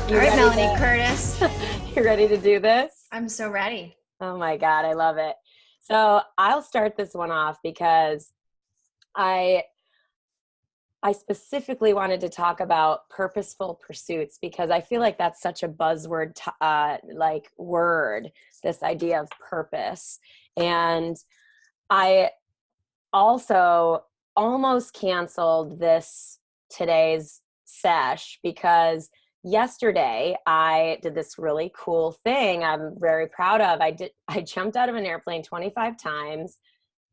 All right, Melanie Curtis. You ready to do this? I'm so ready. Oh my God, I love it. So I'll start this one off because I specifically wanted to talk about purposeful pursuits because I feel like that's such a buzzword, word, this idea of purpose. And I also almost canceled today's sesh because yesterday I did this really cool thing I'm very proud of. I jumped out of an airplane 25 times.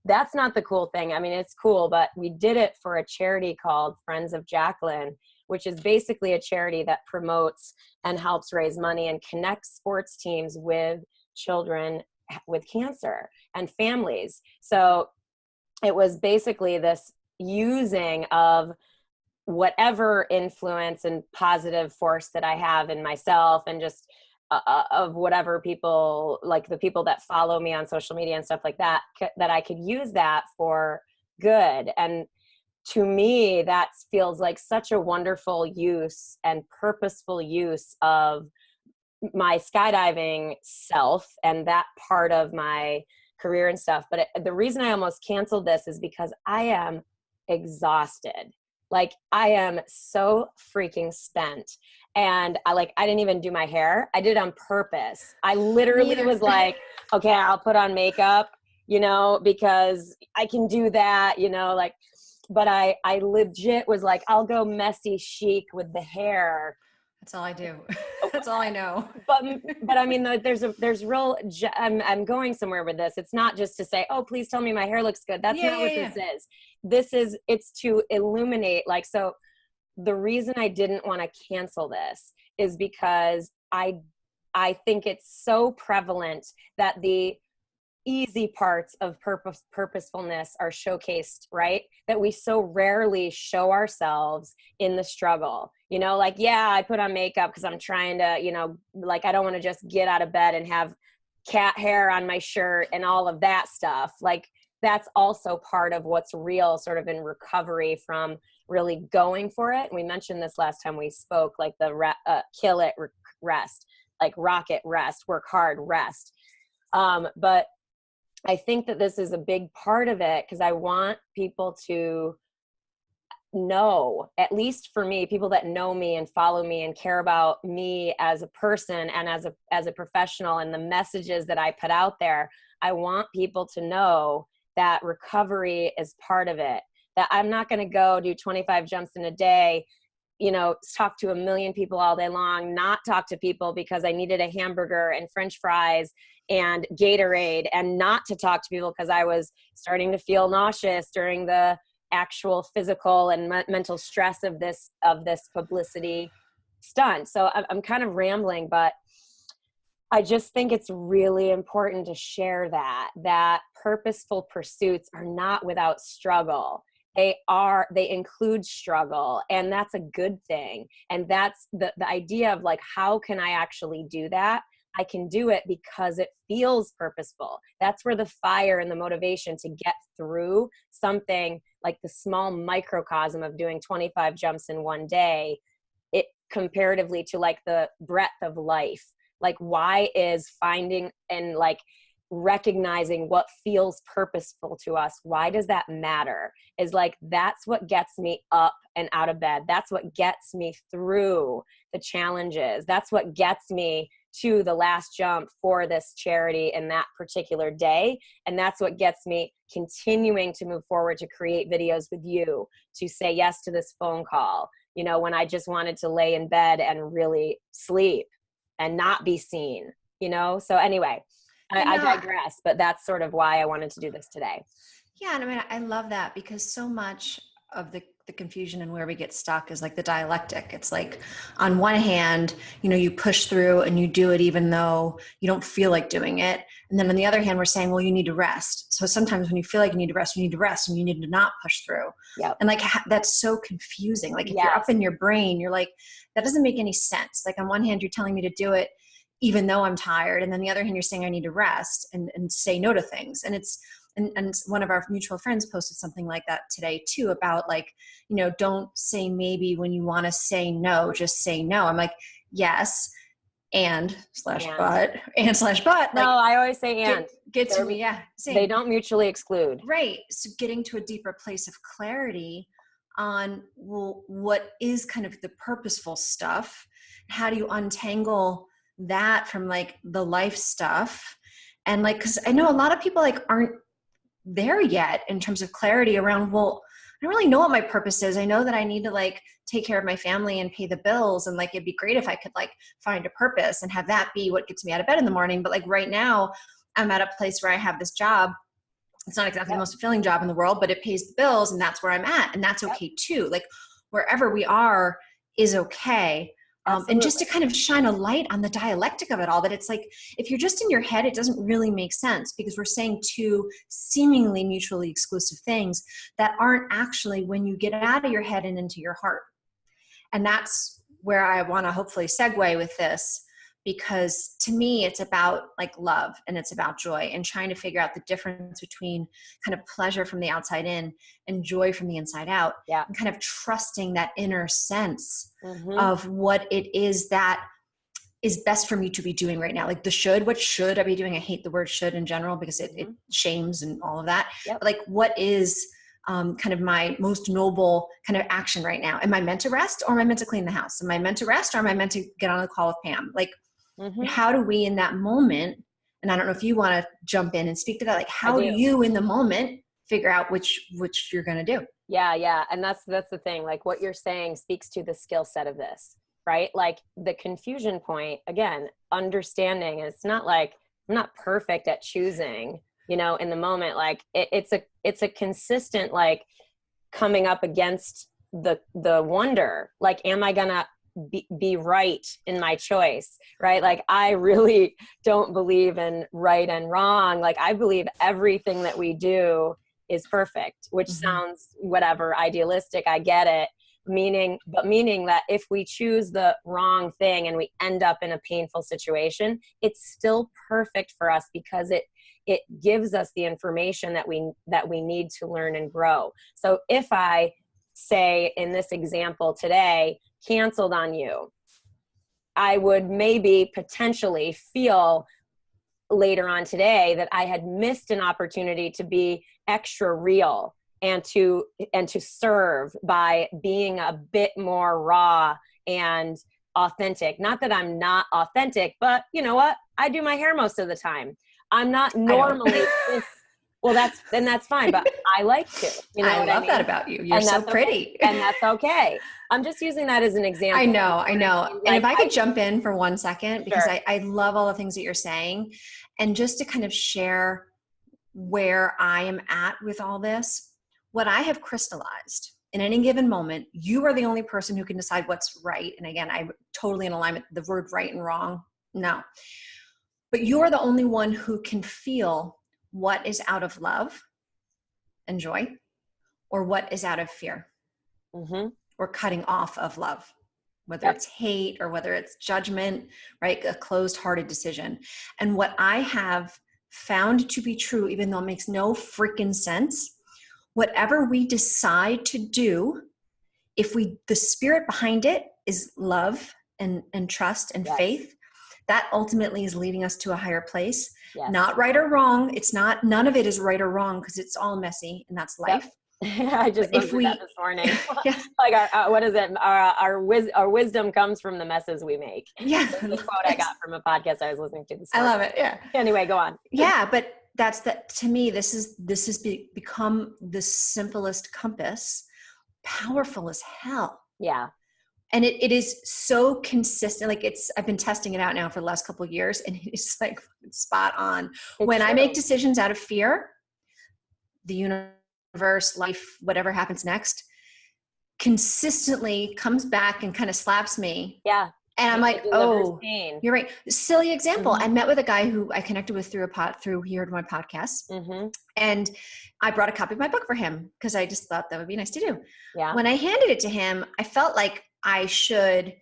That's not the cool thing. I mean, it's cool, but we did it for a charity called Friends of Jacqueline, which is basically a charity that promotes and helps raise money and connects sports teams with children with cancer and families. So it was basically this using of whatever influence and positive force that I have in myself and just of whatever people, like the people that follow me on social media and stuff like that, that I could use that for good. And to me, that feels like such a wonderful use and purposeful use of my skydiving self and that part of my career and stuff. But the reason I almost canceled this is because I am exhausted. Like I am so freaking spent. And I didn't even do my hair. I did it on purpose. I literally was like, okay, I'll put on makeup, because I can do that, but I legit was like, I'll go messy chic with the hair. That's all I do. That's all I know. But I mean, there's real, I'm going somewhere with this. It's not just to say, oh, please tell me my hair looks good. That's not what this is. It's to illuminate, so the reason I didn't want to cancel this is because I think it's so prevalent that the easy parts of purposefulness are showcased, right? That we so rarely show ourselves in the struggle. I put on makeup because I'm trying to, I don't want to just get out of bed and have cat hair on my shirt and all of that stuff. That's also part of what's real sort of in recovery from really going for it. And we mentioned this last time we spoke, the kill it, rest, rock it, rest, work hard, rest. But I think that this is a big part of it because I want people to know, at least for me, people that know me and follow me and care about me as a person and as a professional and the messages that I put out there. I want people to know that recovery is part of it, that I'm not going to go do 25 jumps in a day, talk to a million people all day long, not talk to people because I needed a hamburger and French fries and Gatorade, and not to talk to people because I was starting to feel nauseous during the actual physical and mental stress of this publicity stunt. So I'm kind of rambling, but I just think it's really important to share that purposeful pursuits are not without struggle. They include struggle, and that's a good thing. And that's the idea of how can I actually do that? I can do it because it feels purposeful. That's where the fire and the motivation to get through something like the small microcosm of doing 25 jumps in one day, it comparatively to the breadth of life. Why is finding and recognizing what feels purposeful to us, why does that matter? Is that's what gets me up and out of bed. That's what gets me through the challenges. That's what gets me to the last jump for this charity in that particular day. And that's what gets me continuing to move forward to create videos with you, to say yes to this phone call, when I just wanted to lay in bed and really sleep and not be seen, So anyway, I digress, but that's sort of why I wanted to do this today. Yeah. And I mean, I love that because so much of the confusion and where we get stuck is the dialectic. It's on one hand, you push through and you do it even though you don't feel like doing it. And then on the other hand, we're saying, well, you need to rest. So sometimes when you feel like you need to rest, you need to rest and you need to not push through. Yep. And that's so confusing. If you're up in your brain, you're that doesn't make any sense. On one hand, you're telling me to do it even though I'm tired. And then the other hand, you're saying I need to rest and say no to things. And it's and one of our mutual friends posted something like that today too, about like, don't say maybe when you want to say no, just say no. I'm like, yes, and slash but. No, like, I always say and. Get to me, yeah. Same. They don't mutually exclude. Right. So getting to a deeper place of clarity on, well, what is kind of the purposeful stuff? How do you untangle that from like the life stuff? And like, cause I know a lot of people like aren't there yet in terms of clarity around, well, I don't really know what my purpose is. I know that I need to like take care of my family and pay the bills. And like, it'd be great if I could like find a purpose and have that be what gets me out of bed in the morning. But like right now I'm at a place where I have this job. It's not exactly the most fulfilling job in the world, but it pays the bills and that's where I'm at. And that's okay too. Like wherever we are is okay. And just to kind of shine a light on the dialectic of it all, that it's like, if you're just in your head, it doesn't really make sense because we're saying two seemingly mutually exclusive things that aren't actually when you get out of your head and into your heart. And that's where I want to hopefully segue with this, because to me, it's about like love and it's about joy and trying to figure out the difference between kind of pleasure from the outside in and joy from the inside out. Yeah. And kind of trusting that inner sense of what it is that is best for me to be doing right now. Like what should I be doing? I hate the word should in general because it shames and all of that. But like, what is kind of my most noble kind of action right now? Am I meant to rest or am I meant to clean the house? Am I meant to rest or am I meant to get on a call with Pam? Like, how do we in that moment, and I don't know if you want to jump in and speak to that, like how do you in the moment figure out which you're going to do? Yeah. And that's the thing. Like what you're saying speaks to the skill set of this, right? Like the confusion point, again, understanding, it's not like I'm not perfect at choosing, in the moment. Like it's a consistent, like coming up against the wonder, like, am I gonna be right in my choice, right? Like I really don't believe in right and wrong. Like I believe everything that we do is perfect, which sounds whatever, idealistic. I get it. Meaning that if we choose the wrong thing and we end up in a painful situation, it's still perfect for us because it gives us the information that we need to learn and grow. So if I say in this example today, canceled on you, I would maybe potentially feel later on today that I had missed an opportunity to be extra real and to serve by being a bit more raw and authentic. Not that I'm not authentic, but you know what? I do my hair most of the time. I'm not normally this. Well, that's fine, but I like to. I love that about you. You're so pretty. Okay. And that's okay. I'm just using that as an example. I know. Like, and if I could jump in for 1 second, because I love all the things that you're saying. And just to kind of share where I am at with all this, what I have crystallized in any given moment, you are the only person who can decide what's right. And again, I'm totally in alignment. The word right and wrong, no. But you're the only one who can feel what is out of love and joy, or what is out of fear, or cutting off of love, whether it's hate or whether it's judgment, right? A closed-hearted decision. And what I have found to be true, even though it makes no freaking sense, whatever we decide to do, if the spirit behind it is love and trust and faith, that ultimately is leading us to a higher place. Not right or wrong. It's not, none of it is right or wrong because it's all messy and that's life. I just looked at that this morning. Like what is it? Our wisdom comes from the messes we make. Yeah. That's the quote I got from a podcast I was listening to this morning. I love it. Yeah. Anyway, go on. Yeah. But that's to me, this has become the simplest compass, powerful as hell. Yeah. And it is so consistent. Like I've been testing it out now for the last couple of years and it's like spot on. When I make decisions out of fear, the universe, life, whatever happens next, consistently comes back and kind of slaps me. Yeah. And I'm like, oh, you're right. Silly example. I met with a guy who I connected with through he heard my podcast. And I brought a copy of my book for him because I just thought that would be nice to do. Yeah. When I handed it to him, I felt like I should,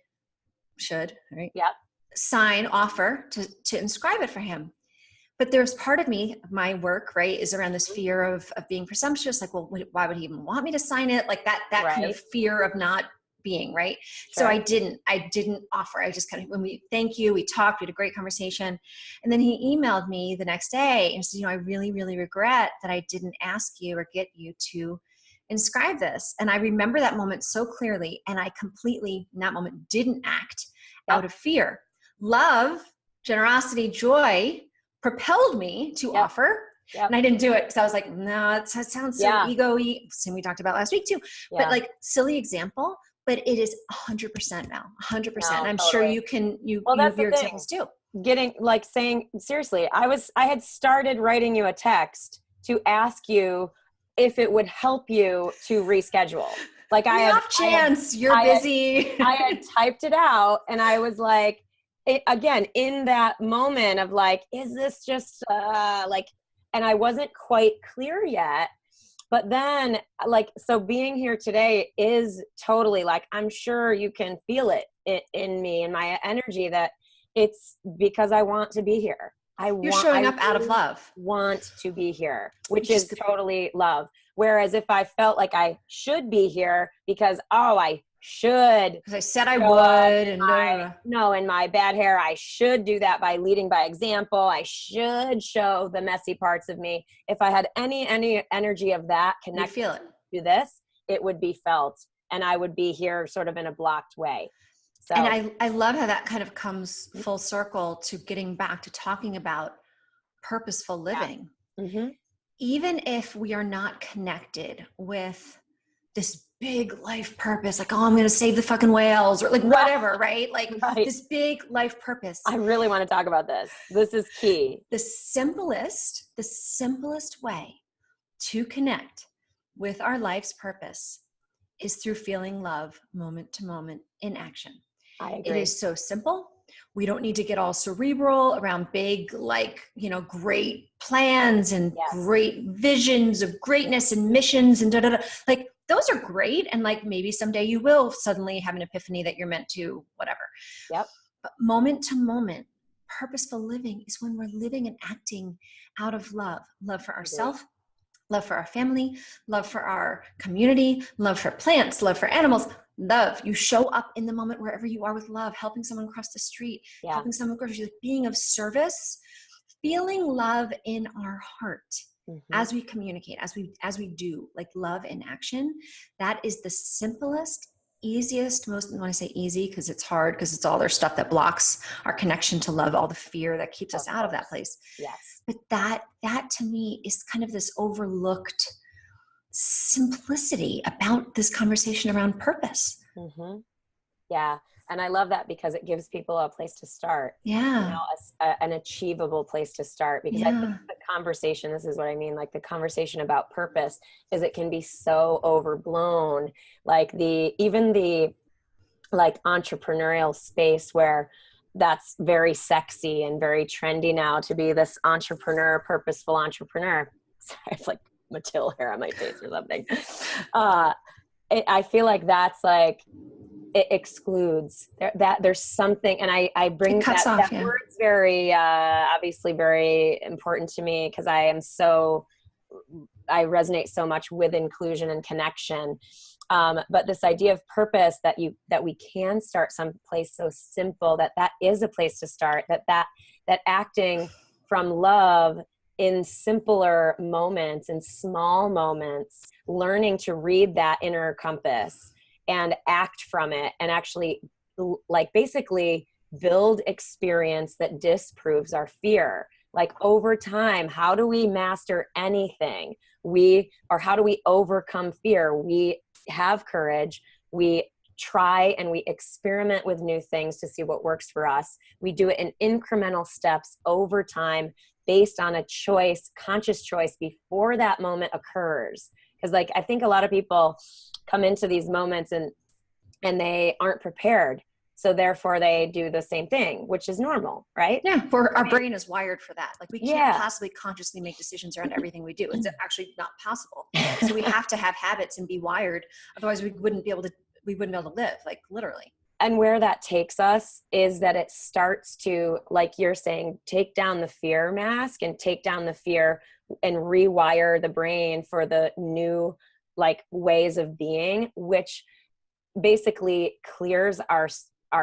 right? Yep. Offer to inscribe it for him. But there's part of me, my work, right, is around this fear of being presumptuous. Like, well, why would he even want me to sign it? Like that kind of fear of not being right. Sure. So I didn't offer. I just kind of, thank you. We talked, we had a great conversation. And then he emailed me the next day and said, I really, really regret that I didn't ask you or get you to inscribe this. And I remember that moment so clearly. And I completely, in that moment, didn't act out of fear. Love, generosity, joy propelled me to offer. And I didn't do it because I was like, no, that sounds so ego-y. Same we talked about last week too. But like, silly example, but it is 100% now, 100%. And I'm sure you have your examples too. Getting like saying, seriously, I had started writing you a text to ask you if it would help you to reschedule. Like you're busy. I had typed it out and I was like, again, in that moment of like, is this just and I wasn't quite clear yet. But then like, so being here today is totally like, I'm sure you can feel it in me and my energy that it's because I want to be here. You're showing up out of love. Want to be here, which is totally love. Whereas if I felt like I should be here because, I should. Because I said I would. In my bad hair, I should do that by leading by example. I should show the messy parts of me. If I had any energy of that connected to this, it would be felt. And I would be here sort of in a blocked way. So, and I love how that kind of comes full circle to getting back to talking about purposeful living. Yeah. Mm-hmm. Even if we are not connected with this big life purpose, like, I'm going to save the fucking whales or like whatever, right? Like this big life purpose. I really want to talk about this. This is key. The simplest way to connect with our life's purpose is through feeling love moment to moment in action. I agree. It is so simple. We don't need to get all cerebral around big, great plans and great visions of greatness and missions and da-da-da. Like, those are great. And like, maybe someday you will suddenly have an epiphany that you're meant to, whatever. Yep. But moment to moment, purposeful living is when we're living and acting out of love for ourselves, love for our family, love for our community, love for plants, love for animals. Love. You show up in the moment wherever you are with love, helping someone across the street, helping someone across the street, being of service, feeling love in our heart as we communicate, as we do, like love in action. That is the simplest, easiest, most, when I say easy, because it's hard, because it's all their stuff that blocks our connection to love, all the fear that keeps us out of that place. Yes. But that to me is kind of this overlooked simplicity about this conversation around purpose. Mm-hmm. Yeah. And I love that because it gives people a place to start. Yeah. An achievable place to start, because I think the conversation, this is what I mean, like the conversation about purpose is it can be so overblown. Like even the entrepreneurial space where that's very sexy and very trendy now to be this entrepreneur, purposeful entrepreneur. Sorry, I have like Matilda hair on my face or something. I feel like that's like, it excludes that there's something, and I bring that word's very, obviously very important to me because I resonate so much with inclusion and connection. But this idea of purpose that we can start someplace so simple that is a place to start, that acting from love in simpler moments, in small moments, learning to read that inner compass and act from it and actually like basically build experience that disproves our fear. Like over time, how do we master anything? How do we overcome fear? We have courage. We try and we experiment with new things to see what works for us. We do it in incremental steps over time based on a choice, conscious choice before that moment occurs. Because like, I think a lot of people come into these moments and they aren't prepared. So therefore they do the same thing, which is normal, right? Yeah. Our brain is wired for that. Like we can't possibly consciously make decisions around everything we do. It's actually not possible. So we have to have habits and be wired. Otherwise we wouldn't be able to live, like literally. and where that takes us is that it starts to, like you're saying, take down the fear mask and take down the fear and rewire the brain for the new like ways of being, which basically clears our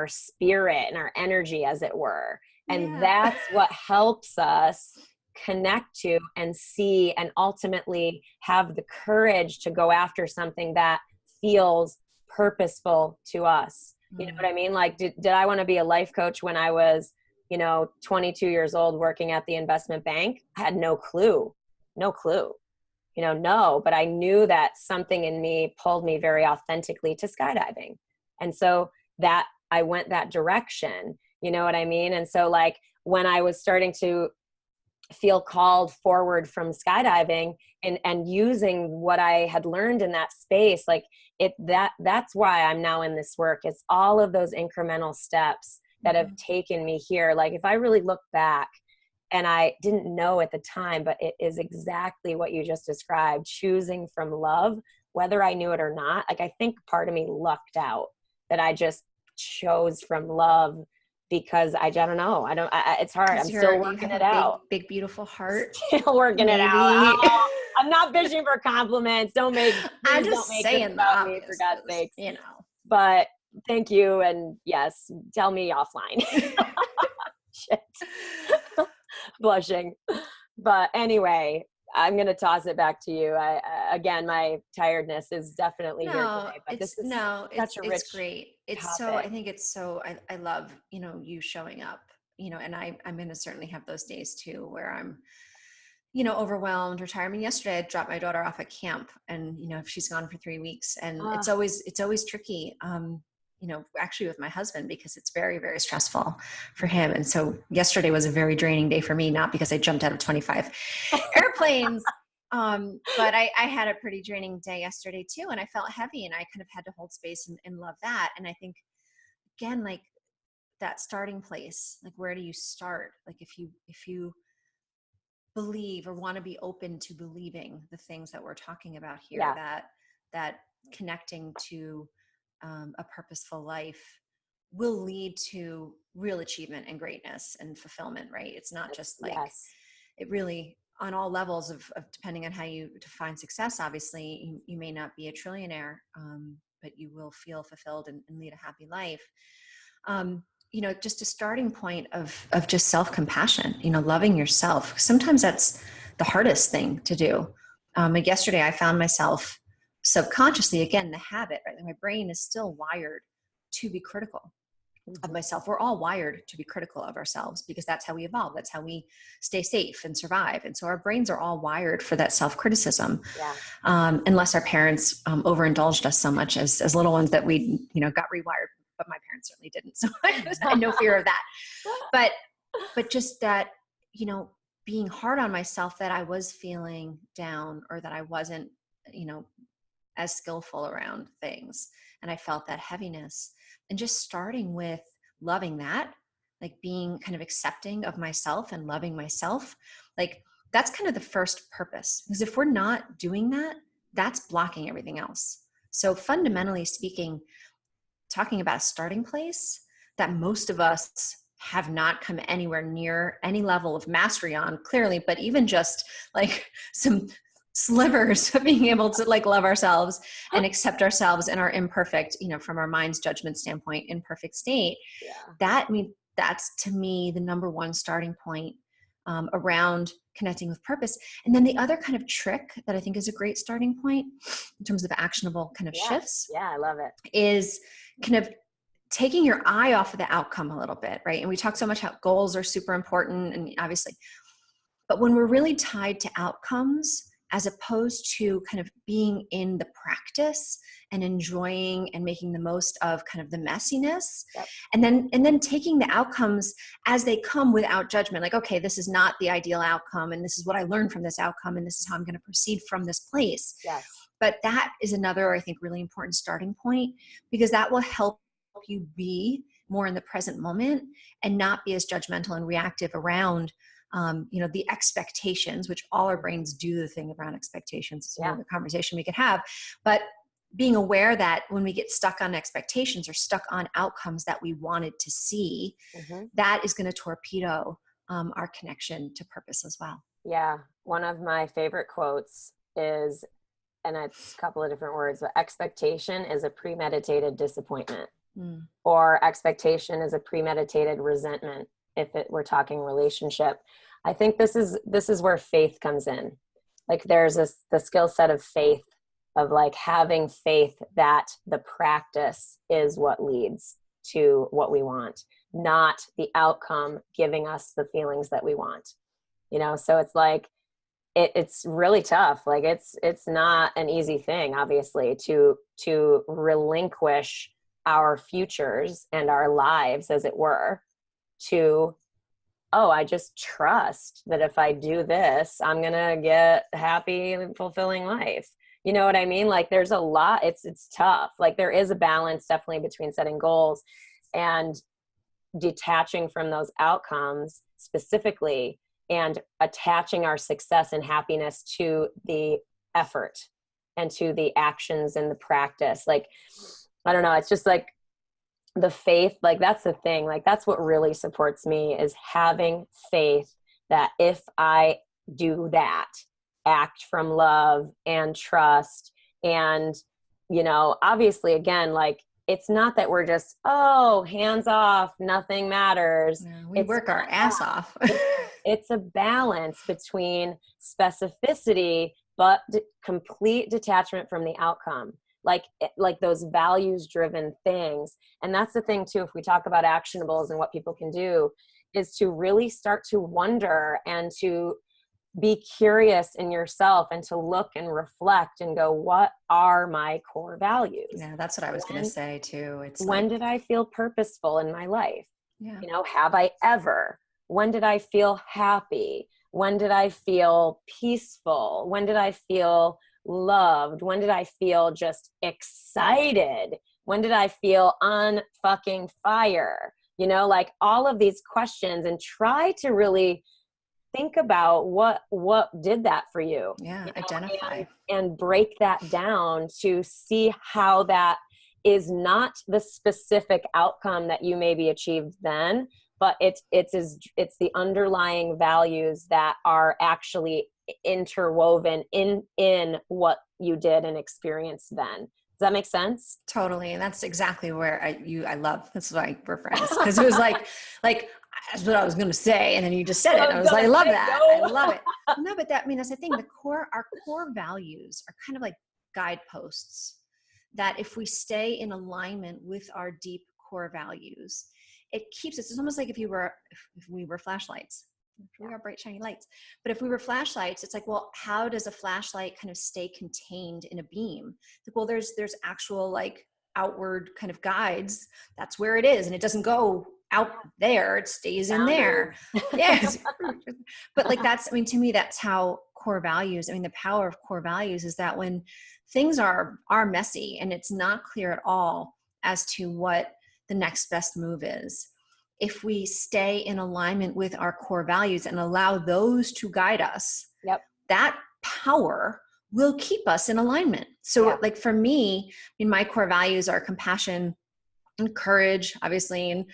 spirit and our energy, as it were. And that's what helps us connect to and see and ultimately have the courage to go after something that feels purposeful to us. You know what I mean? Like, did I want to be a life coach when I was, 22 years old working at the investment bank? I had no clue, no, but I knew that something in me pulled me very authentically to skydiving. And so that I went that direction, you know what I mean? And so like when I was starting to feel called forward from skydiving and using what I had learned in that space, like that's why I'm now in this work. It's all of those incremental steps that have taken me here. Like if I really look back, and I didn't know at the time, but it is exactly what you just described, choosing from love, whether I knew it or not. Like I think part of me lucked out that I just chose from love because I don't know. It's hard. I'm still working it out. Big, beautiful heart. Still working it out. I'm not fishing for compliments. I'm just saying about me, for God's sakes. But thank you. And yes, tell me offline. Shit. Blushing. But anyway, I'm going to toss it back to you. Again, my tiredness is definitely here today, but this is such a rich, it's great. It's topic. So, I think it's so, I love, you showing up, and I'm going to certainly have those days too, where I'm, overwhelmed or tired. I mean, yesterday I dropped my daughter off at camp and, she's gone for 3 weeks and it's always tricky. Actually with my husband, because it's very, very stressful for him. And so yesterday was a very draining day for me, not because I jumped out of 25 airplanes. But I had a pretty draining day yesterday too. And I felt heavy and I kind of had to hold space and love that. And I think again, like that starting place, like where do you start? Like if you believe or want to be open to believing the things that we're talking about here, that connecting to a purposeful life will lead to real achievement and greatness and fulfillment, right? It's not just like, it really, on all levels of depending on how you define success, obviously you may not be a trillionaire, but you will feel fulfilled and lead a happy life. Just a starting point of just self-compassion, loving yourself. Sometimes that's the hardest thing to do. Like yesterday I found myself subconsciously, again, the habit, right? My brain is still wired to be critical of myself. We're all wired to be critical of ourselves because that's how we evolve. That's how we stay safe and survive. And so our brains are all wired for that self-criticism. Unless our parents overindulged us so much as little ones that we, got rewired, but my parents certainly didn't. So I had no fear of that. But just that, being hard on myself that I was feeling down or that I wasn't, as skillful around things. And I felt that heaviness, and just starting with loving that, like being kind of accepting of myself and loving myself. Like that's kind of the first purpose, because if we're not doing that, that's blocking everything else. So fundamentally speaking, talking about a starting place that most of us have not come anywhere near any level of mastery on, clearly, but even just like some slivers of being able to like love ourselves and accept ourselves in our imperfect, from our mind's judgment standpoint, imperfect state. That's to me the number one starting point around connecting with purpose. And then the other kind of trick that I think is a great starting point in terms of actionable kind of shifts. Yeah, I love it. Is kind of taking your eye off of the outcome a little bit, right? And we talk so much how goals are super important, and obviously, but when we're really tied to outcomes, as opposed to kind of being in the practice and enjoying and making the most of kind of the messiness, and then taking the outcomes as they come without judgment. Like, okay, this is not the ideal outcome, and this is what I learned from this outcome, and this is how I'm going to proceed from this place. But that is another, I think, really important starting point, because that will help you be more in the present moment and not be as judgmental and reactive around the expectations, which all our brains do the thing around expectations. It's another conversation we could have, but being aware that when we get stuck on expectations or stuck on outcomes that we wanted to see, that is going to torpedo our connection to purpose as well. Yeah. One of my favorite quotes is, and it's a couple of different words, but expectation is a premeditated disappointment, or expectation is a premeditated resentment. If we're talking relationship, I think this is where faith comes in. Like there's the skill set of faith, of like having faith that the practice is what leads to what we want, not the outcome giving us the feelings that we want. So it's like, it's really tough. Like it's not an easy thing, obviously, to relinquish our futures and our lives, as it were, to, I just trust that if I do this, I'm going to get happy and fulfilling life. You know what I mean? Like there's a lot, it's tough. Like there is a balance definitely between setting goals and detaching from those outcomes specifically, and attaching our success and happiness to the effort and to the actions and the practice. Like, I don't know. It's just like the faith, like that's the thing. Like that's what really supports me, is having faith that if I do that, act from love and trust, and, obviously again, like it's not that we're just, hands off, nothing matters. We work our ass off. It's a balance between specificity, but complete detachment from the outcome. Like those values driven things. And that's the thing too, if we talk about actionables and what people can do, is to really start to wonder and to be curious in yourself and to look and reflect and go, what are my core values? Yeah, that's what I was going to say too. It's when did I feel purposeful in my life? Yeah. Have I ever? When did I feel happy? When did I feel peaceful? When did I feel loved? When did I feel just excited? When did I feel on fucking fire? Like all of these questions, and try to really think about what did that for you. Identify and break that down to see how that is not the specific outcome that you maybe achieved then, but it's the underlying values that are actually interwoven in what you did and experienced then. Does that make sense? Totally. And that's exactly where I love, this is why we're friends. Cause it was like, that's what I was going to say. And then you just said it. I was like, I love that. No. I love it. No, but that's the thing. Our core values are kind of like guideposts that if we stay in alignment with our deep core values, it keeps us, it's almost like if we were flashlights. We are bright, shiny lights. But if we were flashlights, it's like, well, how does a flashlight kind of stay contained in a beam? Like, well, there's actual like outward kind of guides. That's where it is. And it doesn't go out there. It stays in there. Yes. But like, to me, that's how core values, the power of core values is that when things are messy and it's not clear at all as to what the next best move is, if we stay in alignment with our core values and allow those to guide us, that power will keep us in alignment. So like for me, my core values are compassion and courage, obviously, and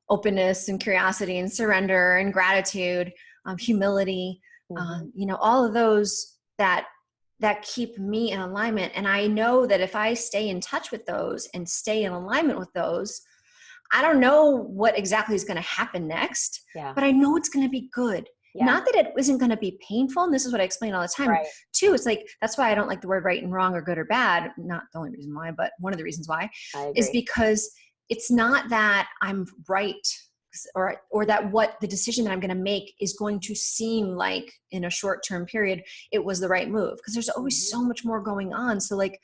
openness and curiosity and surrender and gratitude, humility, all of those that keep me in alignment. And I know that if I stay in touch with those and stay in alignment with those, I don't know what exactly is going to happen next, but I know it's going to be good. Yeah. Not that it isn't going to be painful. And this is what I explain all the time too. It's like, that's why I don't like the word right and wrong or good or bad. Not the only reason why, but one of the reasons why is because it's not that I'm right or that what the decision that I'm going to make is going to seem like in a short-term period, it was the right move. Because there's always so much more going on. So like,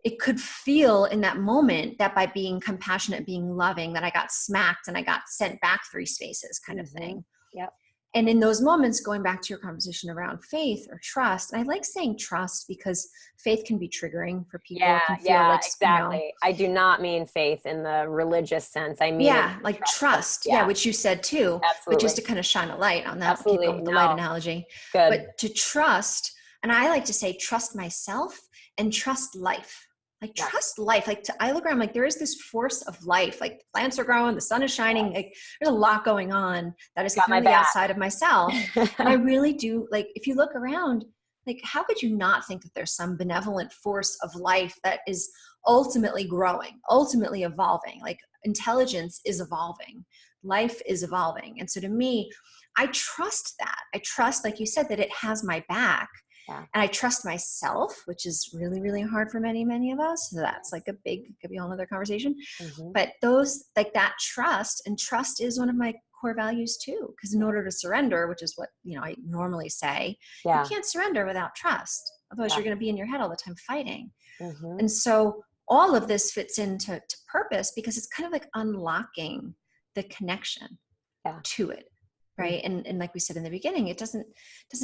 it could feel in that moment that by being compassionate, being loving, that I got smacked and I got sent back 3 spaces kind of thing. Yep. And in those moments, going back to your conversation around faith or trust, and I like saying trust because faith can be triggering for people. Yeah, it can feel like, exactly. I do not mean faith in the religious sense. I mean, like trust. Yeah, which you said too. Absolutely. But just to kind of shine a light on that, Absolutely. people, the light analogy. Good. But to trust, and I like to say trust myself and trust life. Like Yes. trust life. Like I look around, like there is this force of life, like the plants are growing, the sun is shining. Yes. Like there's a lot going on that is Got my clearly back. outside of myself. And I really do, like, if you look around, like, how could you not think that there's some benevolent force of life that is ultimately growing, ultimately evolving? Like intelligence is evolving, life is evolving. And so to me, I trust that. I trust, like you said, that it has my back. Yeah. And I trust myself, which is really, really hard for many, many of us. So that's like a big, could be a whole other conversation. Mm-hmm. But those, like that trust, and trust is one of my core values too. Because in order to surrender, which is what, you know, I normally say, you can't surrender without trust. Otherwise you're going to be in your head all the time fighting. Mm-hmm. And so all of this fits into purpose, because it's kind of like unlocking the connection to it. Right. Mm-hmm. And like we said in the beginning, it doesn't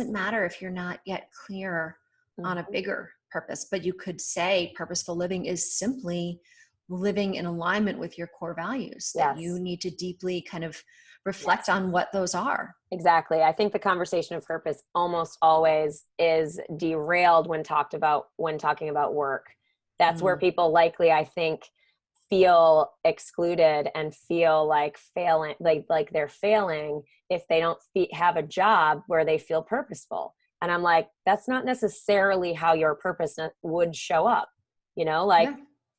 matter if you're not yet clear on a bigger purpose, but you could say purposeful living is simply living in alignment with your core values, that you need to deeply kind of reflect on what those are. Exactly. I think the conversation of purpose almost always is derailed when talking about work. That's where people likely, I think, feel excluded and feel like failing, like they're failing if they don't have a job where they feel purposeful. And I'm like, that's not necessarily how your purpose would show up, you know, like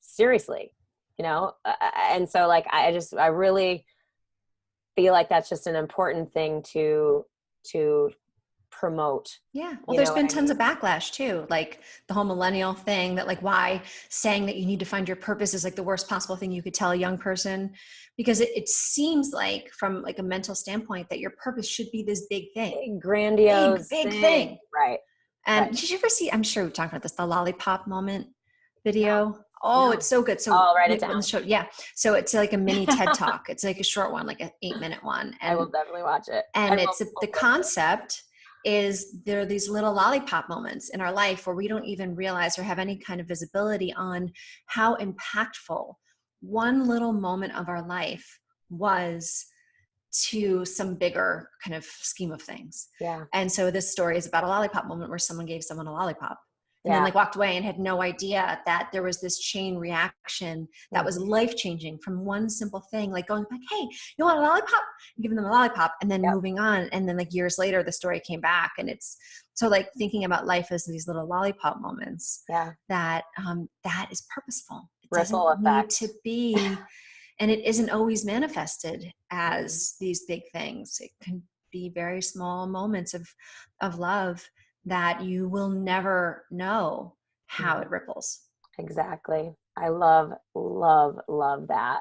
seriously, you know? And so like, I really feel like that's just an important thing to promote. Yeah. Well, there's been tons of backlash too. Like the whole millennial thing, that like why saying that you need to find your purpose is like the worst possible thing you could tell a young person, because it seems like from like a mental standpoint that your purpose should be this big thing. Big, grandiose big thing. Right. And did you ever see, I'm sure we've talked about this, the lollipop moment video? No. Oh, it's so good. So I'll write it down. So it's like a mini TED talk. It's like a short one, like an 8-minute one. And I will definitely watch it. And the concept is there are these little lollipop moments in our life where we don't even realize or have any kind of visibility on how impactful one little moment of our life was to some bigger kind of scheme of things. Yeah. And so this story is about a lollipop moment where someone gave someone a lollipop and then like walked away and had no idea that there was this chain reaction that was life-changing from one simple thing, like going like, hey, you want a lollipop? And giving them a lollipop and then moving on. And then like years later, the story came back, and it's so like thinking about life as these little lollipop moments that is purposeful. It Ripple doesn't need to be, and it isn't always manifested as these big things. It can be very small moments of love that you will never know how it ripples. Exactly. I love that.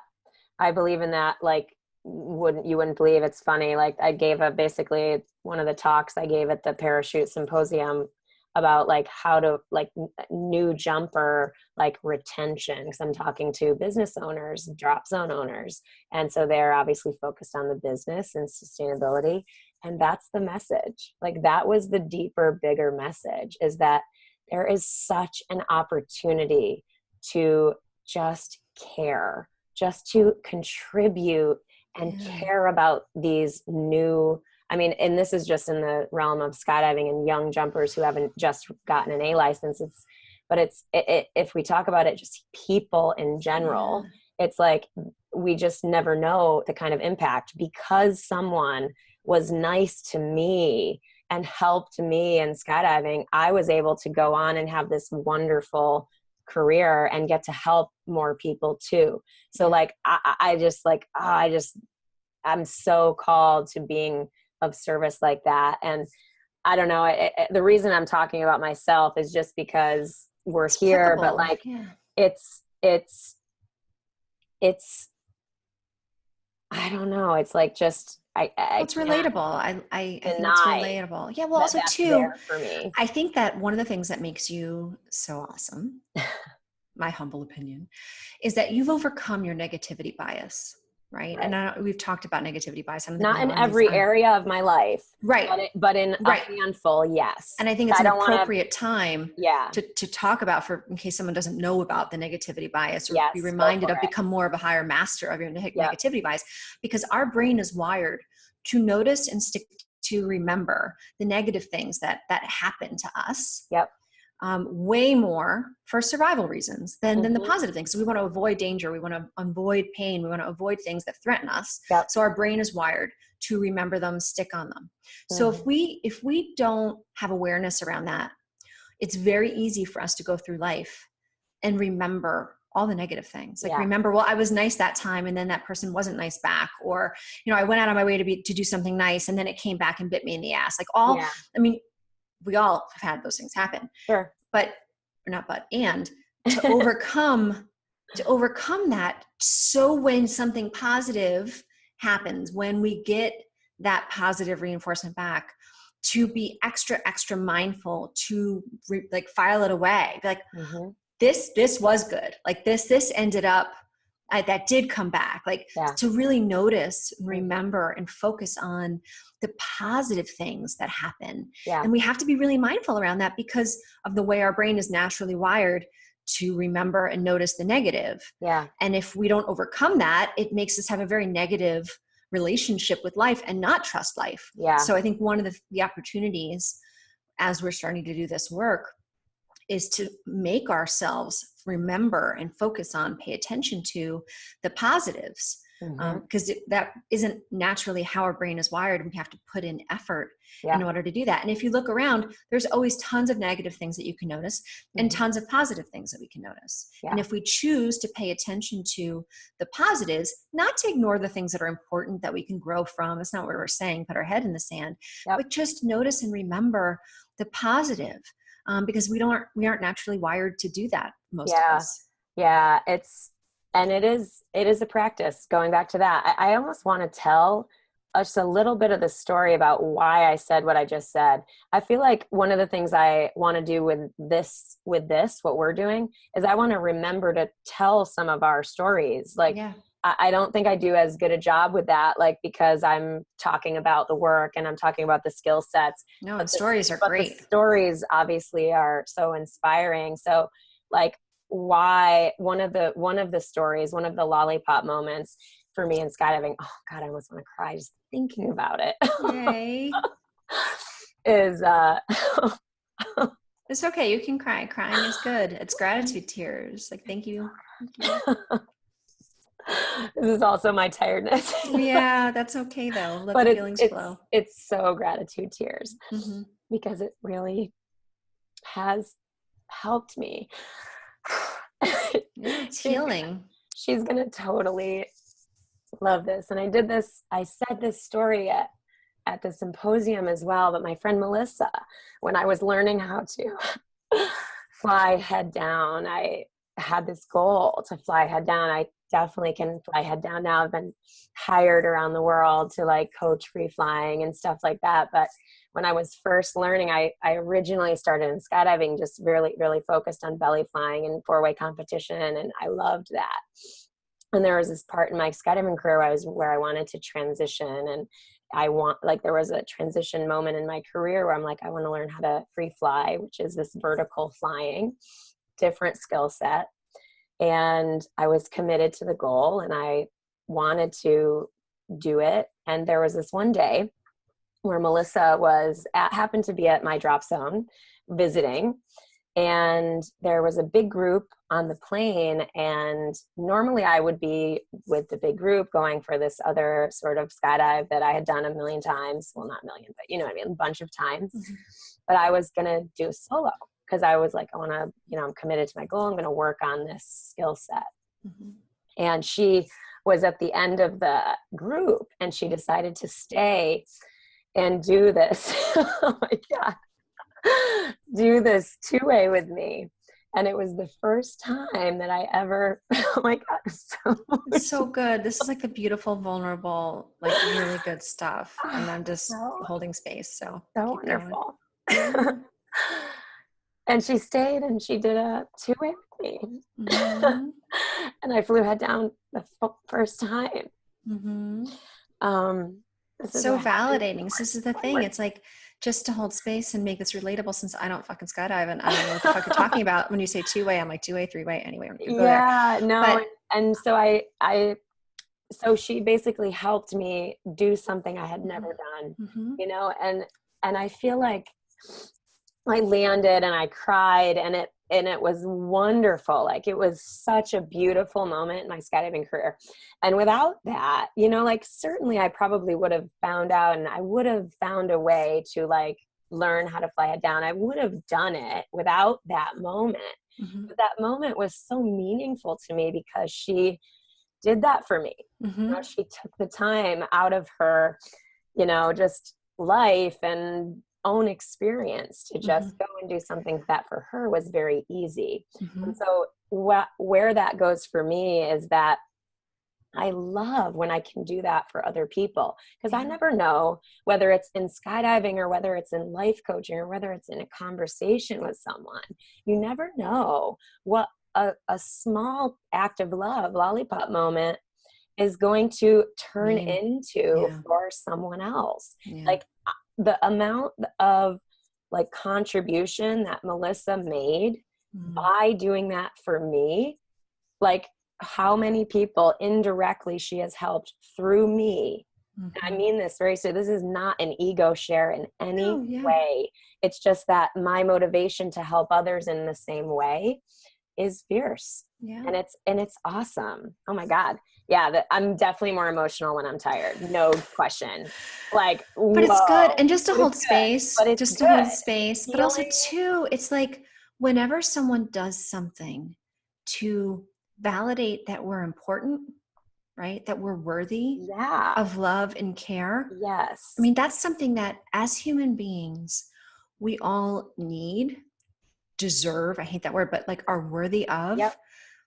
I believe in that. Like, you wouldn't believe, it's funny. Like I gave basically one of the talks I gave at the parachute symposium about like how to like new jumper, like retention. Cause I'm talking to business owners, drop zone owners. And so they're obviously focused on the business and sustainability. And that's the message. Like that was the deeper, bigger message, is that there is such an opportunity to just care, just to contribute and care about these new, I mean, and this is just in the realm of skydiving and young jumpers who haven't just gotten an A license. If we talk about it, just people in general, it's like, we just never know the kind of impact, because someone was nice to me and helped me in skydiving. I was able to go on and have this wonderful career and get to help more people too. So like, I'm so called to being of service like that. And I don't know, the reason I'm talking about myself is just because we're here, but like, it's, I don't know. It's like, just, it's relatable. I think it's relatable. Yeah. Well, also too, for me. I think that one of the things that makes you so awesome, my humble opinion, is that you've overcome your negativity bias. Right. And we've talked about negativity bias. Not in every area of my life. Right. But in a handful, yes. And I think it's an appropriate time to talk about, in case someone doesn't know about the negativity bias, or be reminded of, become more of a higher master of your negativity bias, because our brain is wired to notice and stick to remember the negative things that happen to us. Yep. way more for survival reasons than the Mm-hmm. positive things. So we want to avoid danger. We want to avoid pain. We want to avoid things that threaten us. Yep. So our brain is wired to remember them, stick on them. So Mm-hmm. if we don't have awareness around that, it's very easy for us to go through life and remember all the negative things. Like, Yeah. remember, well, I was nice that time, and then that person wasn't nice back. Or, I went out on my way to do something nice, and then it came back and bit me in the ass. Like Yeah. I mean, we all have had those things happen. Sure. And to overcome that. So when something positive happens, when we get that positive reinforcement back, to be extra mindful, to file it away, be like, Mm-hmm. this was good. Like this ended up, that did come back. Like, to really notice, remember, and focus on the positive things that happen. Yeah. And we have to be really mindful around that because of the way our brain is naturally wired to remember and notice the negative. Yeah. And if we don't overcome that, it makes us have a very negative relationship with life and not trust life. Yeah. So I think one of the opportunities as we're starting to do this work is to make ourselves remember and focus on, pay attention to the positives. Because that isn't naturally how our brain is wired. We have to put in effort in order to do that. And if you look around, there's always tons of negative things that you can notice and tons of positive things that we can notice. And if we choose to pay attention to the positives, not to ignore the things that are important that we can grow from, that's not what we're saying, put our head in the sand, but just notice and remember the positive. Because we aren't naturally wired to do that, most of us. Yeah, it is a practice. Going back to that, I almost want to tell just a little bit of the story about why I said what I just said. I feel like one of the things I want to do with this, what we're doing, is I want to remember to tell some of our stories. Like, I don't think I do as good a job with that, like, because I'm talking about the work and I'm talking about the skill sets. No, and stories are great. The stories obviously are so inspiring. So, like, why one of the stories, one of the lollipop moments for me in skydiving, oh God, I almost want to cry just thinking about it. Yay. is It's okay. You can cry. Crying is good. It's gratitude tears. Like, thank you. This is also my tiredness. Yeah, that's okay though. Let the feelings flow. It's so gratitude tears because it really has helped me. It's healing. She's going to totally love this. And I said this story at the symposium as well, but my friend Melissa, when I was learning how to fly head down, I had this goal to fly head down. I definitely can fly head down now. I've been hired around the world to like coach free flying and stuff like that. But when I was first learning, I originally started in skydiving, just really, really focused on belly flying and 4-way competition. And I loved that. And there was this part in my skydiving career where I wanted to transition. And there was a transition moment in my career where I'm like, I want to learn how to free fly, which is this vertical flying, different skill set. And I was committed to the goal and I wanted to do it. And there was this one day where Melissa happened to be at my drop zone visiting. And there was a big group on the plane. And normally I would be with the big group going for this other sort of skydive that I had done a million times. Well, not a million, but you know what I mean? A bunch of times. But I was going to do solo because I was like, I want to, I'm committed to my goal. I'm going to work on this skill set. And she was at the end of the group and she decided to stay and do this. Oh my God. Do this 2-way with me. And it was the first time that I ever, oh my God. It's so good. This is like the beautiful, vulnerable, like really good stuff. And I'm just holding space. So wonderful. And she stayed and she did a 2-way with me. And I flew head down the first time. So validating. So this is the thing. It's like, just to hold space and make this relatable, since I don't fucking skydive and I don't know what the fuck you're talking about. When you say 2-way, I'm like 2-way, 3-way, anyway. And so so she basically helped me do something I had never done, and I feel like I landed and I cried, and it was wonderful. Like, it was such a beautiful moment in my skydiving career. And without that, you know, like, certainly I probably would have found out, and I would have found a way to like learn how to fly head down. I would have done it without that moment. Mm-hmm. But that moment was so meaningful to me because she did that for me. Mm-hmm. You know, she took the time out of her, you know, just life and own experience to just go and do something that for her was very easy. Mm-hmm. And so where that goes for me is that I love when I can do that for other people, because I never know whether it's in skydiving or whether it's in life coaching or whether it's in a conversation with someone. You never know what a small act of love, lollipop moment, is going to turn into for someone else. Like, the amount of like contribution that Melissa made by doing that for me, like, how many people indirectly she has helped through me. And I mean this very seriously. This is not an ego share in any way. It's just that my motivation to help others in the same way is fierce. And it's awesome. Oh my God. Yeah. I'm definitely more emotional when I'm tired. No question. Like, but it's good. And just to hold space, but also too, it's like whenever someone does something to validate that we're important, right? That we're worthy of love and care. Yes. I mean, that's something that as human beings, we all need, deserve, I hate that word, but like are worthy of. Yep.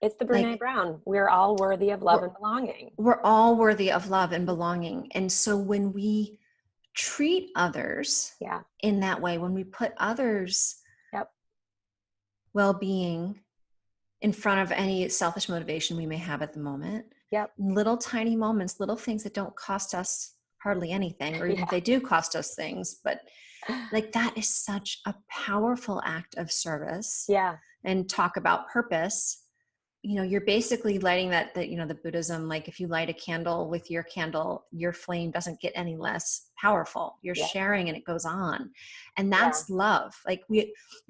It's the Brene Brown. We're all worthy of love and belonging. We're all worthy of love and belonging. And so when we treat others in that way, when we put others' well-being in front of any selfish motivation we may have at the moment, little tiny moments, little things that don't cost us hardly anything, or even if they do cost us things, but like that is such a powerful act of service. And talk about purpose. You know, you're basically lighting that, you know, the Buddhism, like if you light a candle with your candle, your flame doesn't get any less powerful. You're sharing and it goes on. And that's love. Like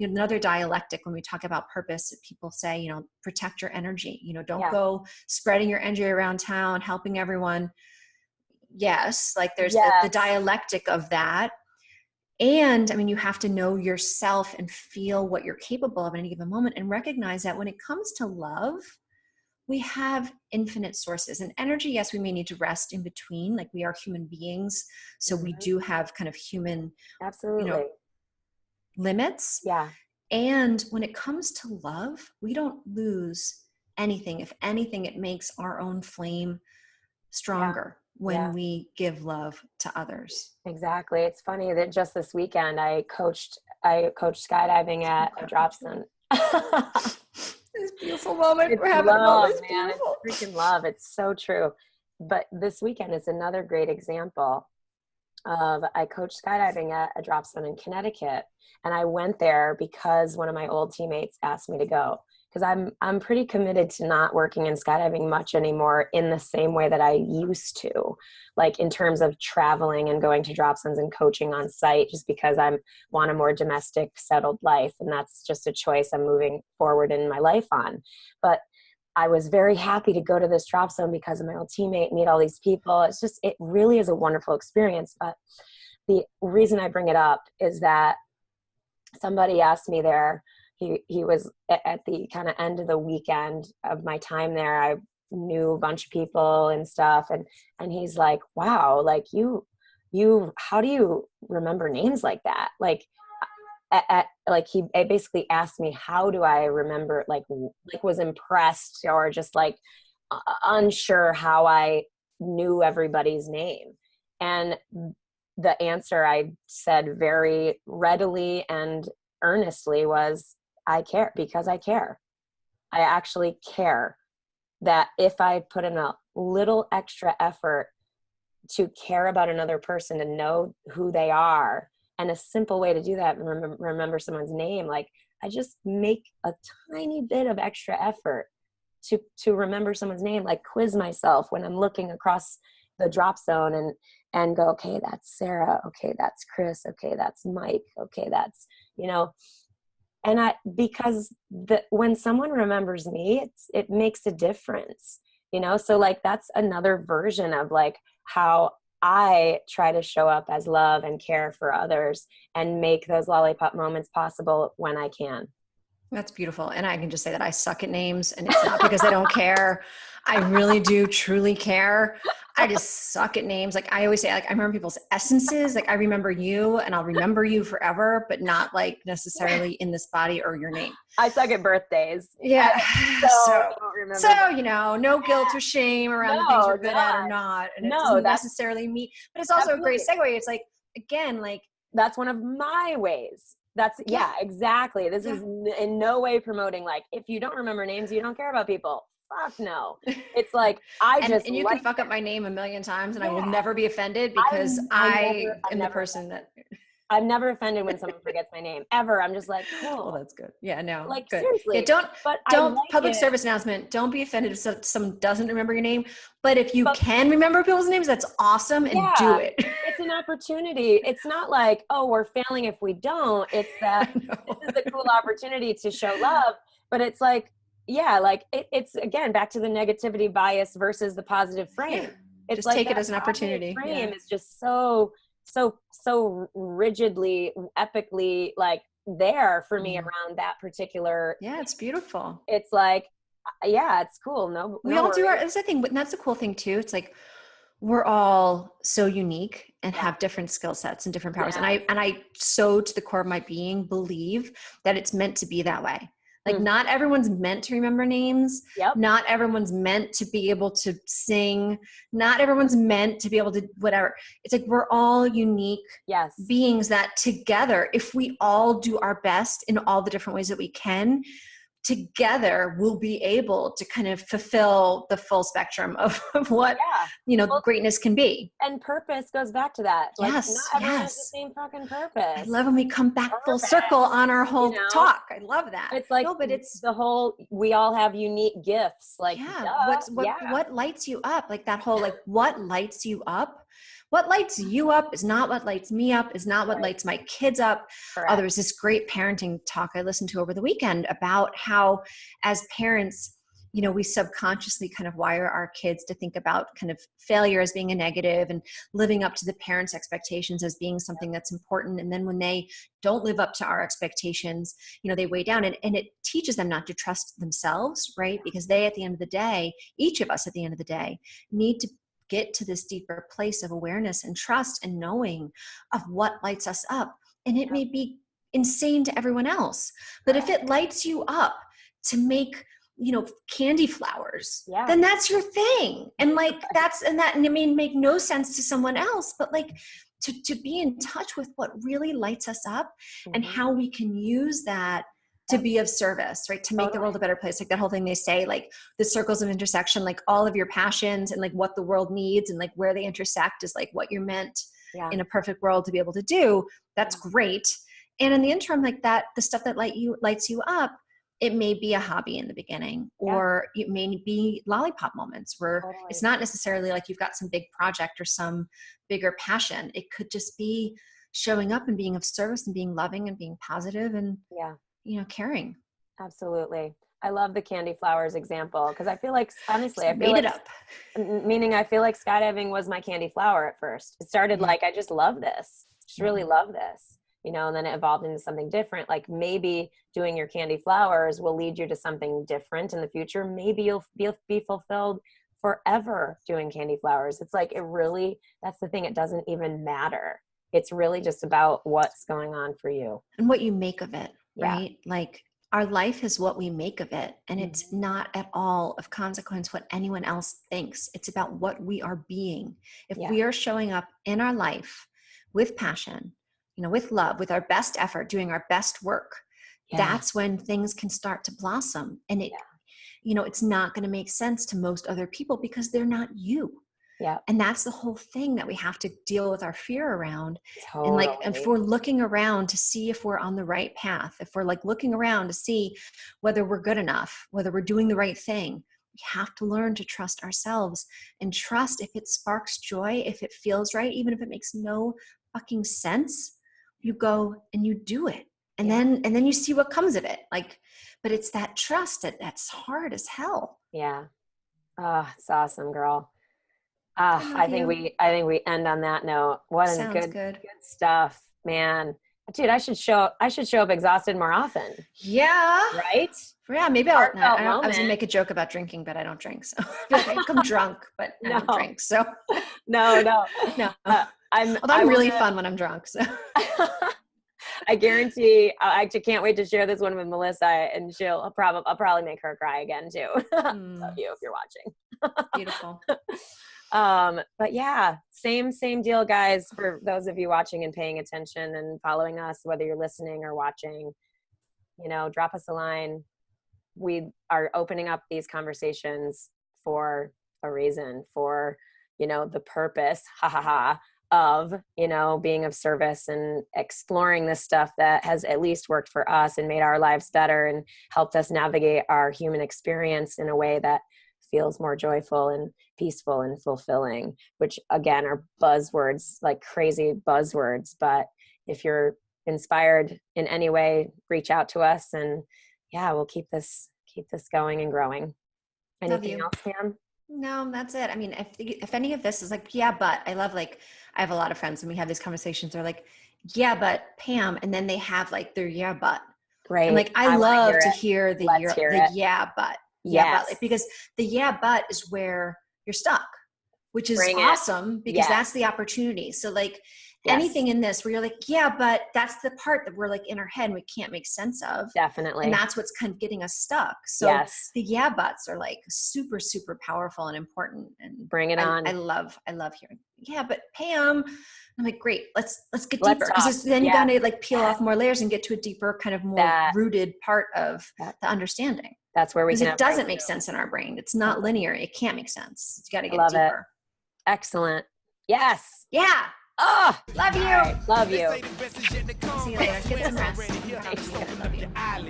another dialectic, when we talk about purpose, people say, you know, protect your energy, you know, don't go spreading your energy around town, helping everyone. Yes. Like there's the dialectic of that. And I mean, you have to know yourself and feel what you're capable of in any given moment, and recognize that when it comes to love, we have infinite sources. And energy, yes, we may need to rest in between. Like, we are human beings. So we do have kind of human, you know, limits. And when it comes to love, we don't lose anything. If anything, it makes our own flame stronger when we give love to others. Exactly. It's funny that just this weekend I coached skydiving at a drop zone. This beautiful moment. We're having a moment. Man, it's freaking love. It's so true. But this weekend is another great example of, I coached skydiving at a drop zone in Connecticut, and I went there because one of my old teammates asked me to go. Because I'm pretty committed to not working in skydiving much anymore in the same way that I used to, like in terms of traveling and going to drop zones and coaching on site, just because I want a more domestic, settled life. And that's just a choice I'm moving forward in my life on. But I was very happy to go to this drop zone because of my old teammate, meet all these people. It really is a wonderful experience. But the reason I bring it up is that somebody asked me there, he was at the kind of end of the weekend of my time there. I knew a bunch of people and stuff. And he's like, wow, like you, how do you remember names like that? Like, like he basically asked me, how do I remember, like was impressed or just like unsure how I knew everybody's name. And the answer I said very readily and earnestly was, I care because I care. I actually care that if I put in a little extra effort to care about another person, to know who they are, and a simple way to do that, remember someone's name, like I just make a tiny bit of extra effort to remember someone's name, like quiz myself when I'm looking across the drop zone and go, okay, that's Sarah. Okay, that's Chris. Okay, that's Mike. Okay, that's, you know, and because when someone remembers me, it makes a difference, you know? So like, that's another version of like how I try to show up as love and care for others and make those lollipop moments possible when I can. That's beautiful. And I can just say that I suck at names, and it's not because I don't care. I really do truly care. I just suck at names. Like I always say, like I remember people's essences. Like I remember you and I'll remember you forever, but not like necessarily in this body or your name. I suck at birthdays. Yeah. I don't remember So, you know, no guilt or shame around the things you're good at or not. And it doesn't necessarily mean, but it's also absolutely a great segue. It's like, again, like that's one of my ways. That's yeah, exactly. This is in no way promoting like, if you don't remember names, you don't care about people. Fuck no. It's like, and you can fuck up my name a million times and I will never be offended because I am the person that I'm never offended when someone forgets my name ever. I'm just like, cool. Well, that's good. Yeah, no, like good. seriously. Yeah, don't public service announcement. Don't be offended if someone doesn't remember your name. But if you can remember people's names, that's awesome, and do it. It's an opportunity. It's not like, oh, we're failing if we don't. It's that this is a cool opportunity to show love. But it's like, yeah, like it's again back to the negativity bias versus the positive frame. Yeah. It's just like take it as an opportunity. Frame is just so rigidly, epically like there for me around that particular. Yeah, it's beautiful. It's like, yeah, it's cool. No, we all do that's the thing, but that's the cool thing too. It's like we're all so unique and have different skill sets and different powers. And I so to the core of my being believe that it's meant to be that way. Like not everyone's meant to remember names. Not everyone's meant to be able to sing. Not everyone's meant to be able to whatever. It's like we're all unique beings that together, if we all do our best in all the different ways that we can, together we'll be able to kind of fulfill the full spectrum of what greatness can be. And purpose goes back to that. Like not everyone has the same fucking purpose. I love when we come back full circle on our whole talk. I love that. It's like, but it's the whole, we all have unique gifts. Like what lights you up? Like that whole, like what lights you up? What lights you up is not what lights me up, is not what lights my kids up. There was this great parenting talk I listened to over the weekend about how as parents, you know, we subconsciously kind of wire our kids to think about kind of failure as being a negative and living up to the parents' expectations as being something that's important. And then when they don't live up to our expectations, you know, they weigh down and it teaches them not to trust themselves, right? Because they, at the end of the day, each of us at the end of the day need to get to this deeper place of awareness and trust and knowing of what lights us up. And it may be insane to everyone else, but if it lights you up to make, you know, candy flowers, then that's your thing. And like, and it may make no sense to someone else, but like to be in touch with what really lights us up and how we can use that to be of service, right? To make the world a better place. Like that whole thing they say, like the circles of intersection, like all of your passions and like what the world needs and like where they intersect is like what you're meant in a perfect world to be able to do. That's great. And in the interim, like that, the stuff that lights you up, it may be a hobby in the beginning, or it may be lollipop moments where it's not necessarily like you've got some big project or some bigger passion. It could just be showing up and being of service and being loving and being positive and you know, caring. Absolutely. I love the candy flowers example because I feel like, honestly, I feel made like, it up. Meaning I feel like skydiving was my candy flower at first. It started like, I just love this, just really love this, you know, and then it evolved into something different. Like maybe doing your candy flowers will lead you to something different in the future. Maybe you'll be fulfilled forever doing candy flowers. It's like, it really, that's the thing. It doesn't even matter. It's really just about what's going on for you. And what you make of it. Right? Like our life is what we make of it. And it's not at all of consequence what anyone else thinks. It's about what we are being. If we are showing up in our life with passion, you know, with love, with our best effort, doing our best work, that's when things can start to blossom. And it, you know, it's not going to make sense to most other people because they're not you. And that's the whole thing that we have to deal with our fear around. And like, if we're looking around to see if we're on the right path, if we're like looking around to see whether we're good enough, whether we're doing the right thing, we have to learn to trust ourselves and trust if it sparks joy, if it feels right, even if it makes no fucking sense, you go and you do it. And then you see what comes of it. Like, but it's that trust that's hard as hell. Yeah. Oh, it's awesome, girl. I think we end on that note. What a good stuff, man. Dude, I should show up exhausted more often. Yeah. Right? Yeah, maybe I was gonna make a joke about drinking, but I don't drink. So I come drunk, but I don't drink. So no. I'm really fun when I'm drunk. So I guarantee I actually can't wait to share this one with Melissa, and I'll probably make her cry again too. Love you if you're watching. Beautiful. But yeah, same deal, guys, for those of you watching and paying attention and following us, whether you're listening or watching, drop us a line. We are opening up these conversations for a reason, for, the purpose, of, being of service and exploring this stuff that has at least worked for us and made our lives better and helped us navigate our human experience in a way that feels more joyful and peaceful and fulfilling, which again are buzzwords, like crazy buzzwords. But if you're inspired in any way, reach out to us, and we'll keep this going and growing. Anything else, Pam? No, that's it. I mean, if any of this is like, but I love, like, I have a lot of friends and we have these conversations. They're like, but Pam, and then they have like their but. Right. And like, I love to hear the but. Yes. But, because the but is where you're stuck, which is awesome, because that's the opportunity. So like anything in this where you're like, but that's the part that we're like in our head and we can't make sense of. Definitely. And that's what's kind of getting us stuck. So the buts are like super, super powerful and important. And bring it on. I love hearing, but Pam, I'm like, great, let's get deeper. Because then you gotta like peel off more layers and get to a deeper, kind of more rooted part of the understanding. That's where we can. Because it doesn't make sense in our brain. It's not linear. It can't make sense. You got to get deeper. Excellent. Yes. Yeah. Oh, love you. Right. Love you. See you later. Get some rest. I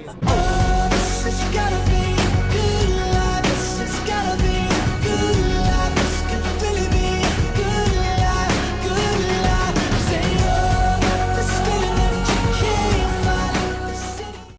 love you.